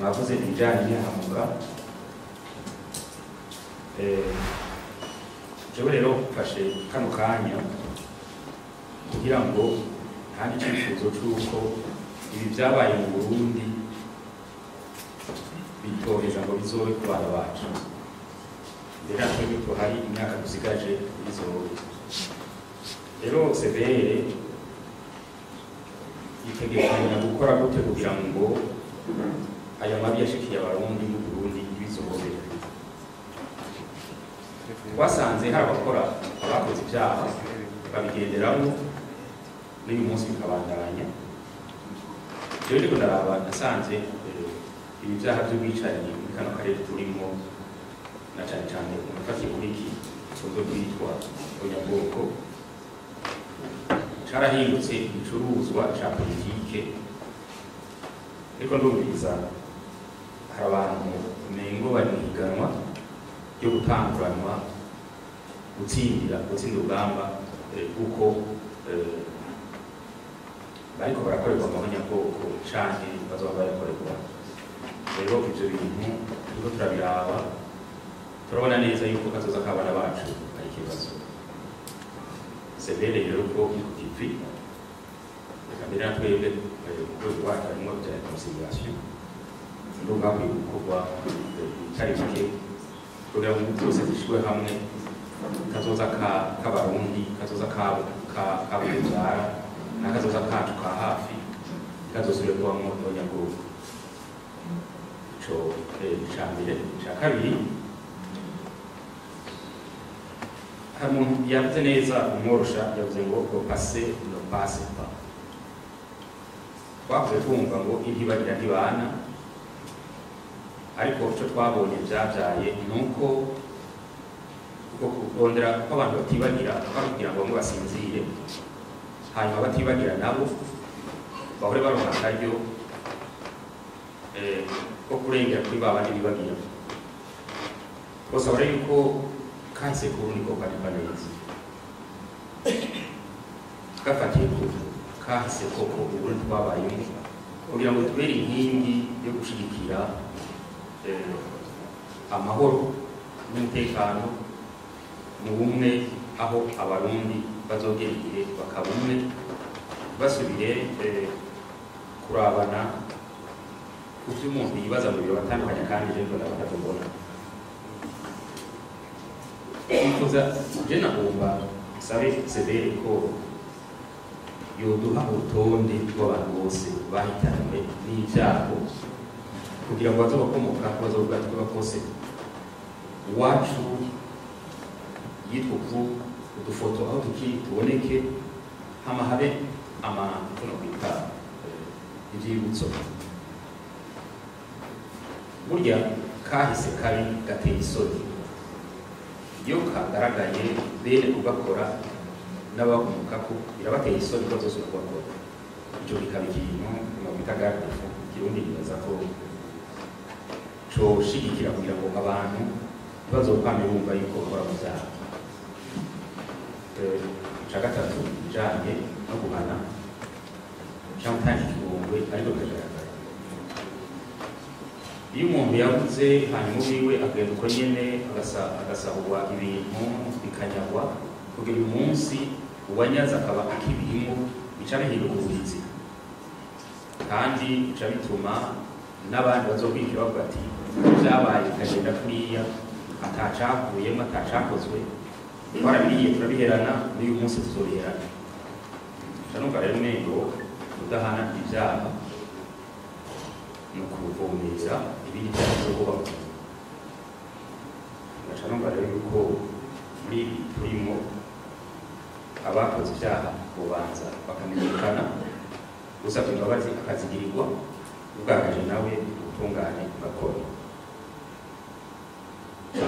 mwavuze ibijyanye n'ihamuka. Jewe rero mfashe kano kanya kugira ngo ntange icyifuzo cy'uko ibi byabaye mu Burundi bitoreza ngo bizobe ku bana bacu. Mbere natwe ko hari imyaka dusigaje bizobe. Rero CBR itegekanya gukora gute kugira ngo aya mabi yashikiye abarundi mu Burundi bizobe. Twasanze hari abakora abakoze ibyaha babigenderamo n'uyu munsi bikabandanya. Rero ndiko ndaraba nasanze ibi byaha by'ubwicanyi muri kano karere turimo na cyane cyane umufatiye kuri iki kibazo kwitwa Konyabwoko carahindutse igicuruzwa ca politike. Ariko ndumviriza hari abantu umengo bari mu higanwa ryo gutanguranwa gutsinda urugamba kuko bariko barakorerwa mu Konyabwoko canke bazoba barakorerwa. Rero ivyo bintu turiko turabiraba turabona neza yuko kazoza k'abana bacu ari ikibazo. CBR rero ko ikukivi reka mbere natwebwe urwego rwacu harimwo bya conciliation ndumva hakwiye gukorwa bitari bike kugira ngo byose zishwe hamwe, kazoza k'abarundi, kazoza k'abubyara n'akazoza kacu ka hafi kazosubire kubamo Konyabwoko. Ico ca mbere. Ca kabiri, hari umuntu yavuze neza umworosha yavuze ngo le passé ne passe pas. Twavuze twumva ngo intibagira ntibana, ariko icyo twabonye byabyaye ni uko kurondera ko abantu batibagira kugira ngo bamwe basinzire, hanyuma batibagira nabo bahore baronka akaryo ko kurengera kuri ba bandi bibagira. Bose abara yuko kahise kuru niko kariba neza, gafatiye ku kahise koko uburundi twabayemo kugira ngo tubere inkingi yo gushigikira amahoro n'umutekano mu bumwe, aho abarundi bazogera igihe bakaba umwe basubire kurabana ku byo umuntu yibaza mu biro batandukanye kandi rero batagomba. Ikuza je nagomba sabe CBR ko yoduha urutonde rw'abantu bose bahitanywe n'ibyago kugira ngo bazobakomoka ko bazobwatwa kose wacu yitwa udufoto aho tuboneke, hama habe tuno kwita ivyibutso. Burya kahise kabi gateye isoni iyo kagaragaye bene kugakora n'abakomoka ko birabateye isoni ko zose kubakora. Icyo bikaba ikintu mu bitagatifu kirundi bibaza ko coshigikira kugira ngo abantu bazokwame bumva yuko bakora mu byaha. Ca gatatu bijanye no guhana cyangwa gutanga ikigongwe ariko bikagaragara. Iyo umuntu yabuze hanyuma wiwe agenda uko nyene agasahurwa ibintu bikanyagwa kugira uyu munsi uwanyaza akaba akibirimo, bica bihinduka ubuhizi kandi bica bituma n'abandi bazokwikira bavuga ati byabaye bikagenda kuriya atacavuyemo atacakozwe twarabiriye turabiherana n'uyu munsi tuzobiherana. Canumva rero nego udahana ibyaha ni ukuvumira ibindi byaha byo kubaho. Canumva rero yuko muri ibi turimo abakoze ibyaha bubanza bakamenyekana, gusabye imbabazi akazigirirwa, ubwagaje nawe ubutungane ugakora.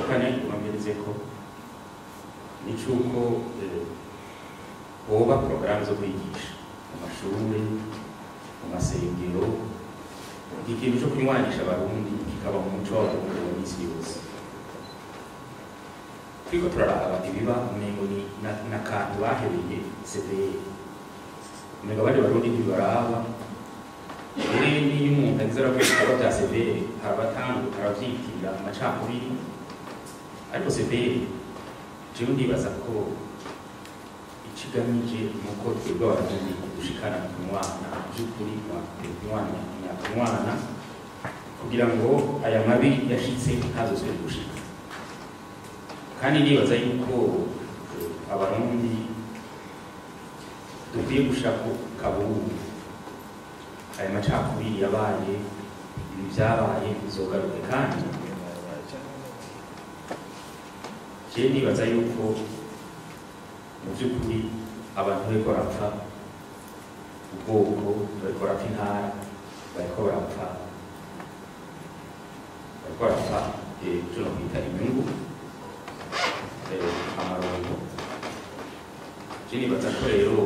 Kane ubamereze ko nicuko hoba porogaramu zo kwigisha mu mashuri, mu masengero, ikintu cyo kunywanisha abarundi kikaba mu muco w'abarundi wa misi yose. Turiko turaraba ibiba umengo ni n'akantu bahebeye CBR, umengo abandi barundi ntibaraba, mbere n'iyo umuntu agize aravuye ibikorwa bya severe harabatangu aravyitirira amacakubiri ariko severe jewe ndibaza ko ikigamije nuko twebwe abarundi dushikana umwana by'ukuri umwana kugira ngo aya mabi yashitse ntazoswe gushika kandi nibaza yuko abarundi dukwiye gushaka kaburimbo aya macakubiri yabaye ibi byabaye bizogaruke kandi je nibaza yuko mu by'ukuri abantu bariko barapfa ubwoko bariko barapfa intara bariko barapfa tuno kwita inyungu amarongo je nibaza ko rero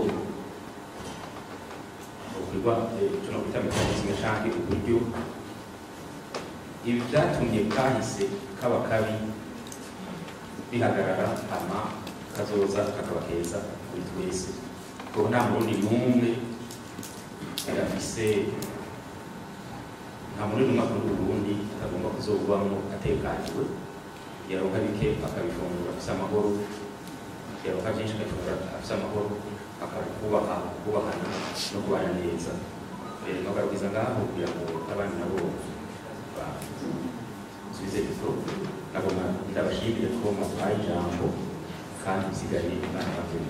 ukwigwa tuno kwita mekanisme canke uburyo ibi vyatumye kahise kaba kabi bihagarara hama kazoza kakaba keza kuri twese ko nta murundi n'umwe nta muri numwe akunda Uburundi atagomba kuzobamwo atekaniwe yaronka bike akabifungura afise amahoro yaronka vyinshi akabifungura afise amahoro akubahana no kubana neza nogarukiza ngaho kugira ngo abandi nabo basubize ivyo nabo ndabashimire ko mwabaye ijambo kandi usigaye imana bavuye